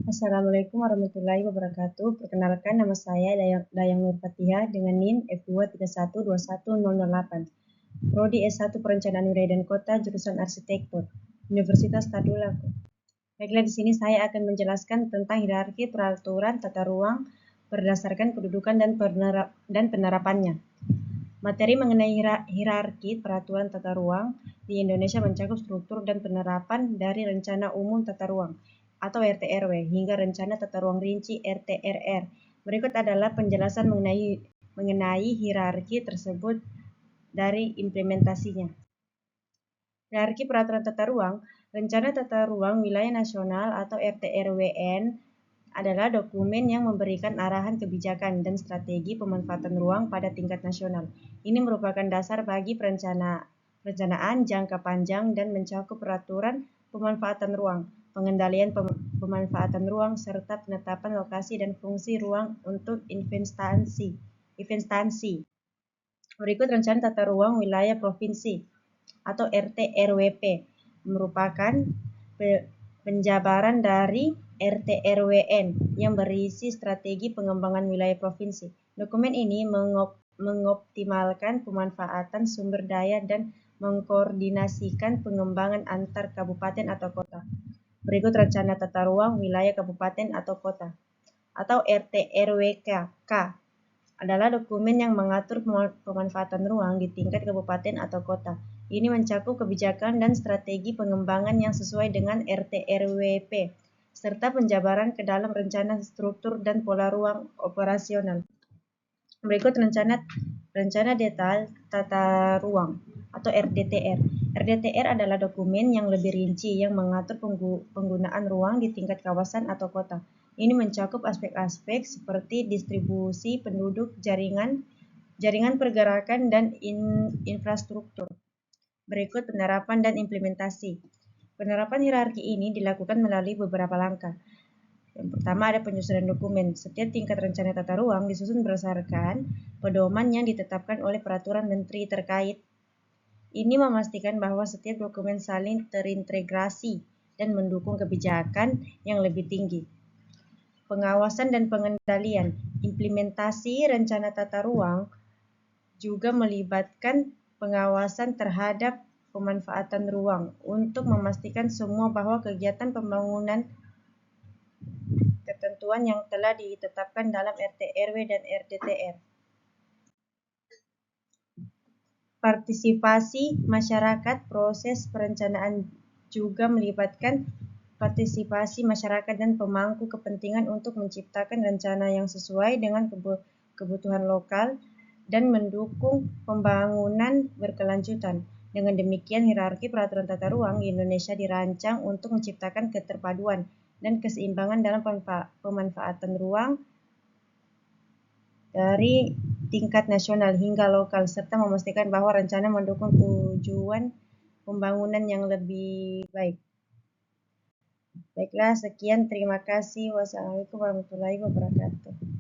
Assalamualaikum warahmatullahi wabarakatuh. Perkenalkan, nama saya Dayang Nur Fatihah dengan NIM F231210008. Prodi S1 Perencanaan Wilayah dan Kota, jurusan Arsitektur, Universitas Tadulako. Baiklah, di sini saya akan menjelaskan tentang hierarki peraturan tata ruang berdasarkan kedudukan dan penerapannya. Materi mengenai hierarki peraturan tata ruang di Indonesia mencakup struktur dan penerapan dari Rencana Umum Tata Ruang atau RTRW hingga Rencana Tata Ruang Rinci RTRR. Berikut adalah penjelasan mengenai hierarki tersebut dari implementasinya. Hierarki peraturan tata ruang, Rencana Tata Ruang Wilayah Nasional atau RTRWN adalah dokumen yang memberikan arahan kebijakan dan strategi pemanfaatan ruang pada tingkat nasional. Ini merupakan dasar bagi perencanaan jangka panjang dan mencakup peraturan pemanfaatan ruang, pengendalian pemanfaatan ruang, serta penetapan lokasi dan fungsi ruang untuk investasi. Berikut Rencana Tata Ruang Wilayah Provinsi atau RT-RWP merupakan penjabaran dari RT-RWN yang berisi strategi pengembangan wilayah provinsi. Dokumen ini mengoptimalkan pemanfaatan sumber daya dan mengkoordinasikan pengembangan antar kabupaten atau kota. Berikut Rencana Tata Ruang Wilayah Kabupaten atau Kota atau RT-RWK adalah dokumen yang mengatur pemanfaatan ruang di tingkat kabupaten atau kota. Ini mencakup kebijakan dan strategi pengembangan yang sesuai dengan RT-RWP, serta penjabaran ke dalam rencana struktur dan pola ruang operasional. Berikut rencana detail tata ruang atau RDTR. RDTR adalah dokumen yang lebih rinci yang mengatur penggunaan ruang di tingkat kawasan atau kota. Ini mencakup aspek-aspek seperti distribusi penduduk, jaringan pergerakan, dan infrastruktur. Berikut penerapan dan implementasi. Penerapan hierarki ini dilakukan melalui beberapa langkah. Yang pertama ada penyusunan dokumen. Setiap tingkat rencana tata ruang disusun berdasarkan pedoman yang ditetapkan oleh peraturan menteri terkait. Ini memastikan bahwa setiap dokumen saling terintegrasi dan mendukung kebijakan yang lebih tinggi. Pengawasan dan pengendalian. Implementasi rencana tata ruang juga melibatkan pengawasan terhadap pemanfaatan ruang untuk memastikan semua bahwa kegiatan pembangunan ketentuan yang telah ditetapkan dalam RT-RW dan RDTR. Partisipasi masyarakat. Proses perencanaan juga melibatkan partisipasi masyarakat dan pemangku kepentingan untuk menciptakan rencana yang sesuai dengan kebutuhan lokal dan mendukung pembangunan berkelanjutan. Dengan demikian, hierarki peraturan tata ruang di Indonesia dirancang untuk menciptakan keterpaduan dan keseimbangan dalam pemanfaatan ruang dari tingkat nasional hingga lokal, serta memastikan bahwa rencana mendukung tujuan pembangunan yang lebih baik. Baiklah, sekian. Terima kasih. Wassalamualaikum warahmatullahi wabarakatuh.